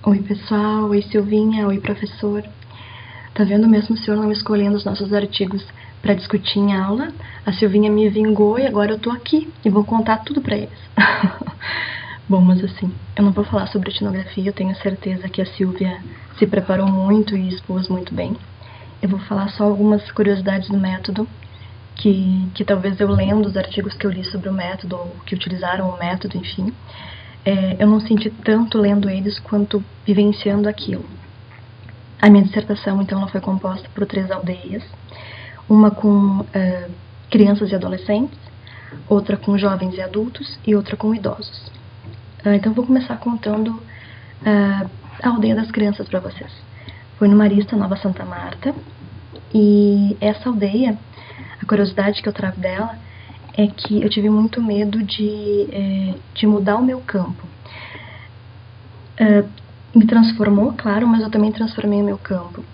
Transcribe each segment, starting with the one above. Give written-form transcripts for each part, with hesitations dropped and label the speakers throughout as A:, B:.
A: Oi pessoal, oi Silvinha, oi professor. Tá vendo mesmo o senhor não escolhendo os nossos artigos para discutir em aula? A Silvinha me vingou e agora eu tô aqui e vou contar tudo para eles. Bom, mas assim, eu não vou falar sobre etnografia, eu tenho certeza que a Silvia se preparou muito e expôs muito bem. Eu vou falar só algumas curiosidades do método, que talvez eu lendo os artigos que eu li sobre o método, ou que utilizaram o método, enfim, eu não senti tanto lendo eles quanto vivenciando aquilo. A minha dissertação, então, ela foi composta por 3 aldeias, uma com crianças e adolescentes, outra com jovens e adultos e outra com idosos. Então, vou começar contando a aldeia das crianças para vocês. Foi no Marista, Nova Santa Marta, e essa aldeia, a curiosidade que eu trago dela é que eu tive muito medo de mudar o meu campo. Me transformou, claro, mas eu também transformei o meu campo.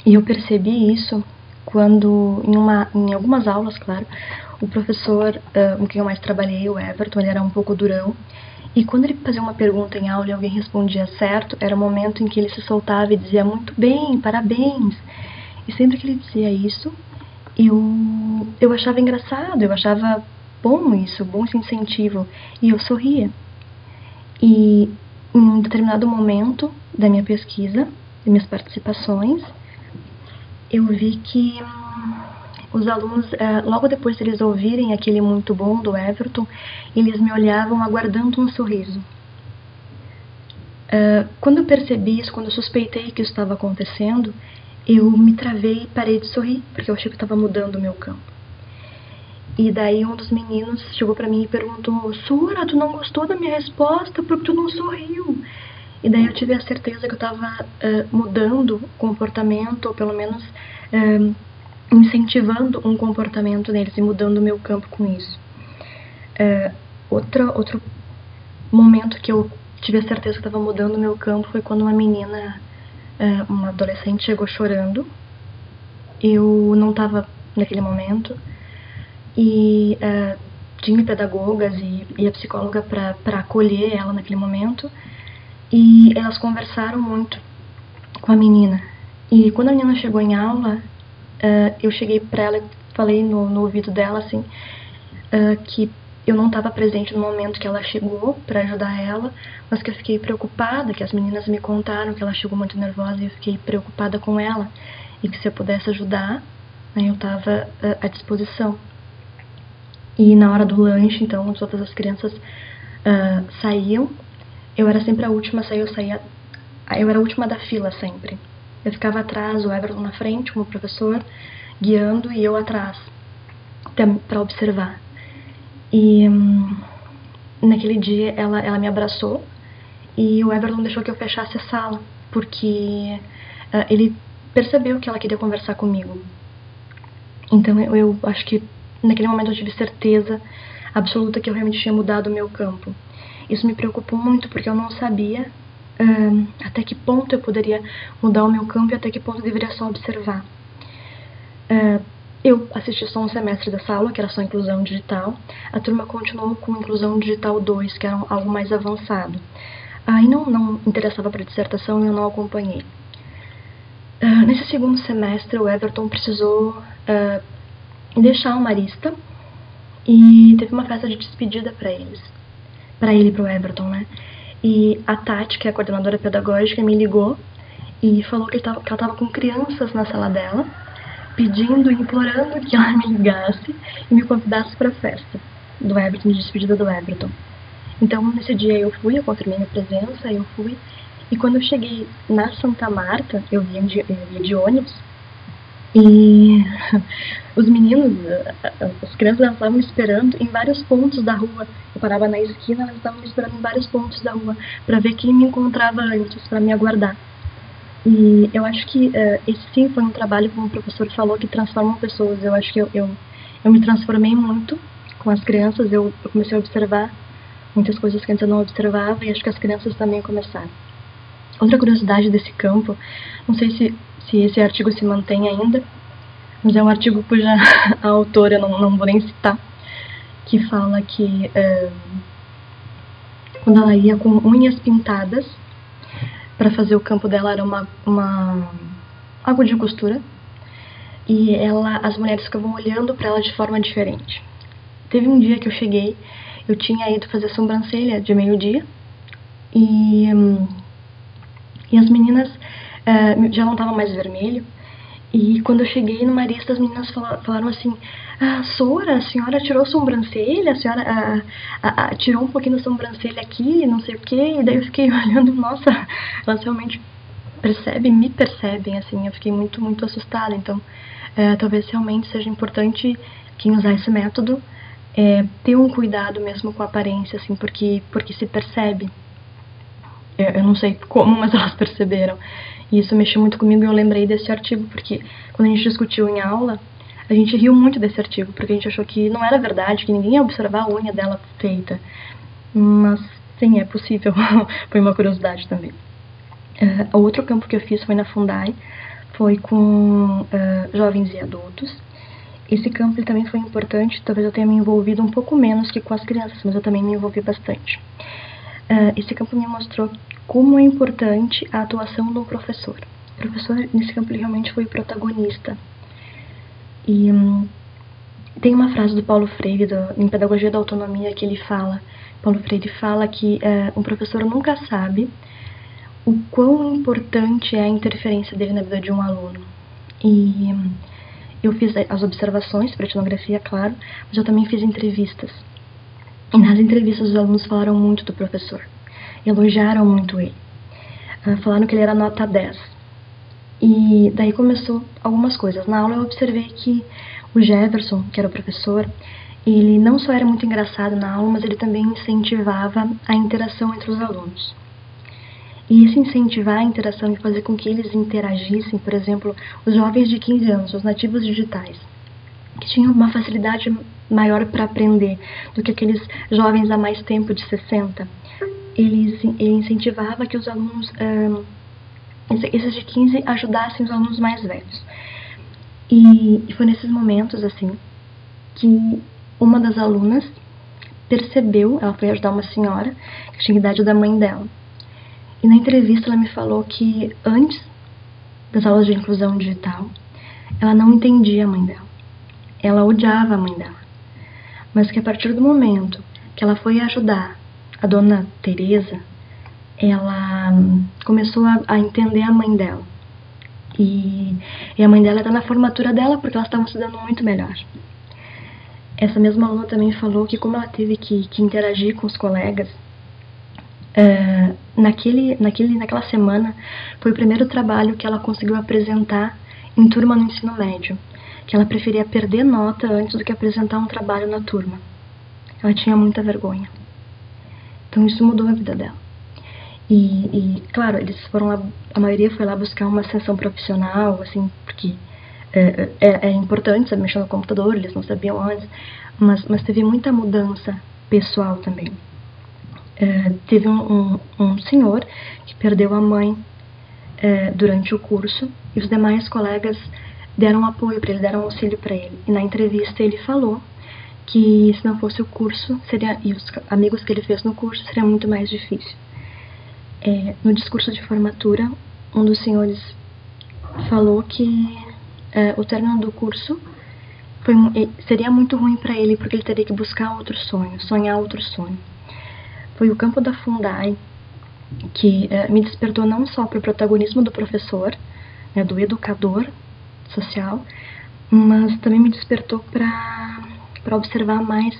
A: E eu percebi isso quando, em algumas aulas, claro, o professor com quem eu mais trabalhei, o Everton, ele era um pouco durão. E quando ele fazia uma pergunta em aula e alguém respondia certo, era o momento em que ele se soltava e dizia muito bem, parabéns. E sempre que ele dizia isso, eu achava engraçado, eu achava bom esse incentivo. E eu sorria. E em um determinado momento da minha pesquisa, das minhas participações, eu vi que os alunos, logo depois de eles ouvirem aquele muito bom do Everton, eles me olhavam aguardando um sorriso. Quando eu percebi isso, quando eu suspeitei que isso estava acontecendo, eu me travei e parei de sorrir, porque eu achei que estava mudando o meu campo. E daí um dos meninos chegou pra mim e perguntou: Sura, tu não gostou da minha resposta? Porque tu não sorriu? E daí eu tive a certeza que eu estava mudando o comportamento, ou pelo menos incentivando um comportamento neles e mudando o meu campo com isso. Outro momento que eu tive a certeza que estava mudando o meu campo foi quando uma menina, uma adolescente, chegou chorando. Eu não estava naquele momento e tinha pedagogas e a psicóloga para acolher ela naquele momento, e elas conversaram muito com a menina. E quando a menina chegou em aula, eu cheguei para ela e falei no ouvido dela assim, que eu não estava presente no momento que ela chegou para ajudar ela, mas que eu fiquei preocupada, que as meninas me contaram que ela chegou muito nervosa e eu fiquei preocupada com ela, e que se eu pudesse ajudar, eu estava à disposição. E na hora do lanche, então, todas as crianças saíam. Eu era sempre a última a sair, eu era a última da fila sempre. Eu ficava atrás, o Everton na frente, como professor, guiando, e eu atrás, para observar. E naquele dia ela me abraçou e o Everton deixou que eu fechasse a sala, porque ele percebeu que ela queria conversar comigo. Então eu acho que naquele momento eu tive certeza absoluta que eu realmente tinha mudado o meu campo. Isso me preocupou muito, porque eu não sabia até que ponto eu poderia mudar o meu campo e até que ponto eu deveria só observar. Eu assisti só um semestre dessa aula, que era só inclusão digital. A turma continuou com inclusão digital 2, que era algo mais avançado. Aí não interessava para dissertação e eu não acompanhei. Nesse segundo semestre, o Everton precisou deixar o Marista e teve uma festa de despedida para eles. Para ele e para o Everton, né? E a Tati, que é a coordenadora pedagógica, me ligou e falou que ela estava com crianças na sala dela, pedindo, implorando que ela me ligasse e me convidasse para a festa do Everton, de despedida do Everton. Então, nesse dia eu confirmei minha presença, eu fui. E quando eu cheguei na Santa Marta, eu via de ônibus, e os meninos, as crianças, estavam me esperando em vários pontos da rua. Eu parava na esquina, elas estavam me esperando em vários pontos da rua para ver quem me encontrava antes, para me aguardar. E eu acho que esse sim foi um trabalho, como o professor falou, que transforma pessoas. Eu acho que eu me transformei muito com as crianças. Eu comecei a observar muitas coisas que antes eu não observava, e acho que as crianças também começaram. Outra curiosidade desse campo, não sei se esse artigo se mantém ainda, mas é um artigo cuja a autora, não vou nem citar, que fala que quando ela ia com unhas pintadas, para fazer o campo dela era algo de costura, e as mulheres ficavam olhando para ela de forma diferente. Teve um dia que eu cheguei, eu tinha ido fazer sobrancelha de meio-dia, e as meninas já não estavam mais vermelho. E quando eu cheguei no Marista, as meninas falaram assim: Sora, a senhora tirou sobrancelha? A senhora tirou um pouquinho da sobrancelha aqui, não sei o quê. E daí eu fiquei olhando, nossa, elas realmente me percebem, assim. Eu fiquei muito, muito assustada. Então, talvez realmente seja importante quem usar esse método ter um cuidado mesmo com a aparência, assim, porque se percebe. Eu não sei como, mas elas perceberam. E isso mexeu muito comigo e eu lembrei desse artigo, porque quando a gente discutiu em aula, a gente riu muito desse artigo, porque a gente achou que não era verdade, que ninguém ia observar a unha dela feita. Mas, sim, é possível. Foi uma curiosidade também. O outro campo que eu fiz foi na Fundai, foi com jovens e adultos. Esse campo ele também foi importante, talvez eu tenha me envolvido um pouco menos que com as crianças, mas eu também me envolvi bastante. Esse campo me mostrou como é importante a atuação do professor. O professor, nesse campo, ele realmente foi o protagonista. E tem uma frase do Paulo Freire, em Pedagogia da Autonomia, que ele fala, Paulo Freire fala que um professor nunca sabe o quão importante é a interferência dele na vida de um aluno. E eu fiz as observações para etnografia, claro, mas eu também fiz entrevistas. E nas entrevistas os alunos falaram muito do professor, elogiaram muito ele, falaram que ele era nota 10. E daí começou algumas coisas. Na aula eu observei que o Jefferson, que era o professor, ele não só era muito engraçado na aula, mas ele também incentivava a interação entre os alunos. E isso incentivar a interação e fazer com que eles interagissem, por exemplo, os jovens de 15 anos, os nativos digitais, que tinham uma facilidade maior para aprender do que aqueles jovens há mais tempo, de 60. Ele incentivava que os alunos, esses de 15, ajudassem os alunos mais velhos. E foi nesses momentos, assim, que uma das alunas percebeu, ela foi ajudar uma senhora que tinha a idade da mãe dela. E na entrevista ela me falou que antes das aulas de inclusão digital, ela não entendia a mãe dela. Ela odiava a mãe dela. Mas que a partir do momento que ela foi ajudar a dona Teresa, ela começou a entender a mãe dela. E a mãe dela está na formatura dela porque elas estavam se dando muito melhor. Essa mesma aluna também falou que como ela teve que interagir com os colegas, naquela semana foi o primeiro trabalho que ela conseguiu apresentar em turma no ensino médio, que ela preferia perder nota antes do que apresentar um trabalho na turma. Ela tinha muita vergonha. Então isso mudou a vida dela. E claro, eles foram lá, a maioria foi lá buscar uma sessão profissional, assim, porque é importante saber mexer no computador, eles não sabiam antes, mas teve muita mudança pessoal também. Teve um senhor que perdeu a mãe durante o curso, e os demais colegas deram apoio para ele, deram auxílio para ele. E na entrevista ele falou que se não fosse o curso, e os amigos que ele fez no curso, seria muito mais difícil. No discurso de formatura, um dos senhores falou que o término do curso seria muito ruim para ele, porque ele teria que buscar outro sonho, sonhar outro sonho. Foi o campo da Fundai que me despertou não só para o protagonismo do professor, do educador social, mas também me despertou para observar mais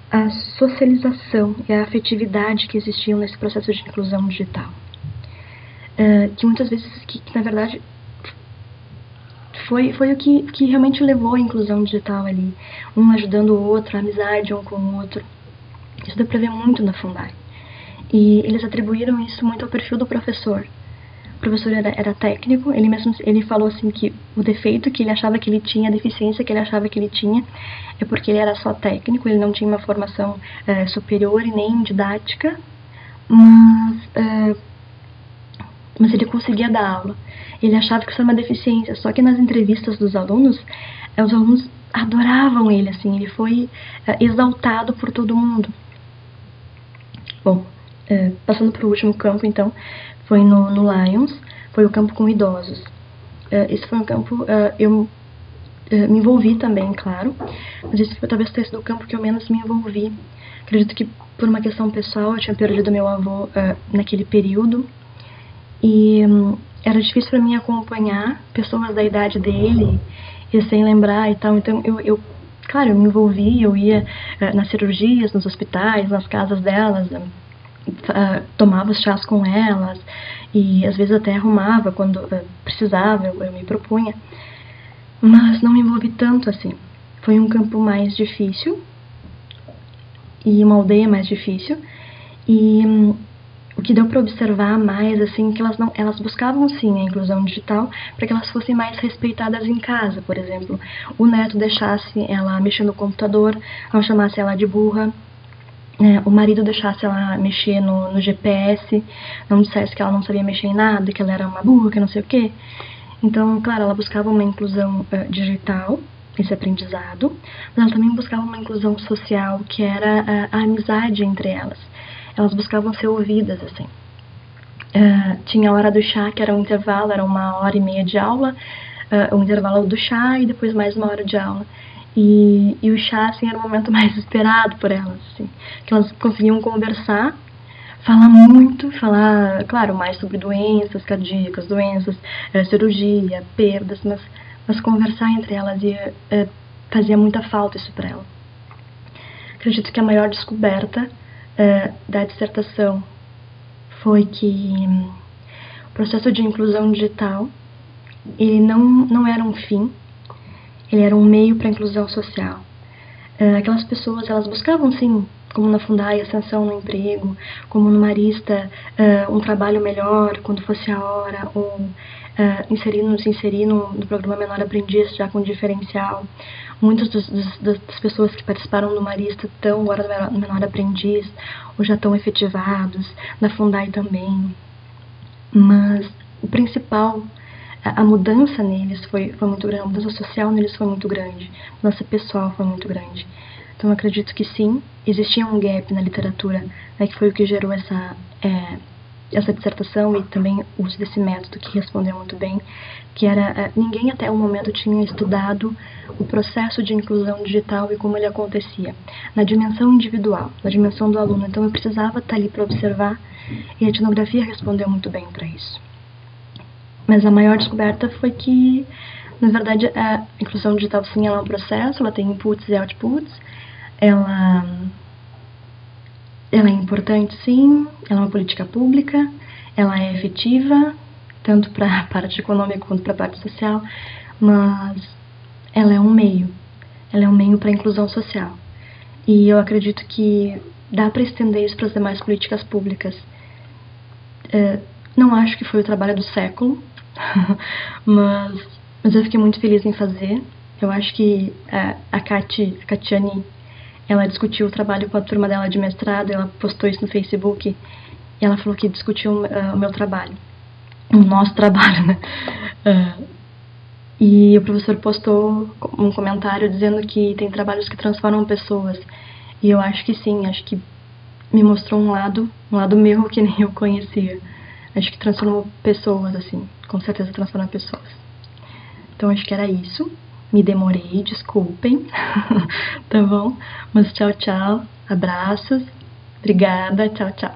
A: a socialização e a afetividade que existiam nesse processo de inclusão digital. Que muitas vezes, que na verdade, foi o que realmente levou a inclusão digital ali. Um ajudando o outro, a amizade um com o outro. Isso deu para ver muito na Fundai. E eles atribuíram isso muito ao perfil do professor. O professor era técnico, ele falou assim que o defeito que ele achava que ele tinha, a deficiência que ele achava que ele tinha, é porque ele era só técnico, ele não tinha uma formação superior e nem didática, mas ele conseguia dar aula. Ele achava que isso era uma deficiência, só que nas entrevistas dos alunos, os alunos adoravam ele, assim, ele foi exaltado por todo mundo. Bom, Passando para o último campo, então, foi no Lions, foi o campo com idosos. Esse foi um campo, eu me envolvi também, claro, mas esse foi talvez tenha sido o campo que eu menos me envolvi. Acredito que por uma questão pessoal eu tinha perdido meu avô naquele período e era difícil para mim acompanhar pessoas da idade dele e sem lembrar e tal, então claro, eu me envolvi, eu ia nas cirurgias, nos hospitais, nas casas delas, tomava os chás com elas e às vezes até arrumava quando precisava, eu me propunha, mas não me envolvi tanto assim. Foi um campo mais difícil e uma aldeia mais difícil e o que deu para observar mais assim que elas buscavam sim a inclusão digital para que elas fossem mais respeitadas em casa, por exemplo, o neto deixasse ela mexer no computador, não chamasse ela de burra, o marido deixasse ela mexer no GPS, não dissesse que ela não sabia mexer em nada, que ela era uma burra, que não sei o quê. Então, claro, ela buscava uma inclusão digital, esse aprendizado, mas ela também buscava uma inclusão social, que era a amizade entre elas. Elas buscavam ser ouvidas, assim. Tinha a hora do chá, que era um intervalo, era 1h30 de aula, um intervalo do chá e depois mais 1 hora de aula. E o chá, assim, era o momento mais esperado por elas, assim, que elas conseguiam conversar, falar, claro, mais sobre doenças cardíacas, doenças, cirurgia, perdas, mas conversar entre elas fazia muita falta isso para ela. Acredito que a maior descoberta da dissertação foi que o processo de inclusão digital, ele não era um fim, ele era um meio para a inclusão social. Aquelas pessoas, elas buscavam sim, como na Fundai, ascensão no emprego, como no Marista, um trabalho melhor quando fosse a hora, ou se inserir no programa Menor Aprendiz, já com diferencial. Muitas das pessoas que participaram do Marista estão agora no Menor Aprendiz, ou já estão efetivados, na Fundai também. Mas o principal, a mudança neles foi muito grande, a mudança social neles foi muito grande, a mudança pessoal foi muito grande. Então eu acredito que sim, existia um gap na literatura, né, que foi o que gerou essa dissertação e também o uso desse método que respondeu muito bem, que era, ninguém até o momento tinha estudado o processo de inclusão digital e como ele acontecia, na dimensão individual, na dimensão do aluno. Então eu precisava estar ali para observar e a etnografia respondeu muito bem para isso. Mas a maior descoberta foi que, na verdade, a inclusão digital sim, ela é um processo, ela tem inputs e outputs, ela é importante sim, ela é uma política pública, ela é efetiva, tanto para a parte econômica quanto para a parte social, mas ela é um meio para a inclusão social. E eu acredito que dá para estender isso para as demais políticas públicas. Não acho que foi o trabalho do século, mas eu fiquei muito feliz em fazer. Eu acho que a Catiane, ela discutiu o trabalho com a turma dela de mestrado, ela postou isso no Facebook, e ela falou que discutiu o meu trabalho, o nosso trabalho, né? E o professor postou um comentário dizendo que tem trabalhos que transformam pessoas, e eu acho que sim, acho que me mostrou um lado meu que nem eu conhecia. Acho que transformou pessoas, assim, com certeza transforma pessoas. Então acho que era isso. Me demorei, desculpem, tá bom? Mas tchau, tchau, abraços, obrigada, tchau, tchau.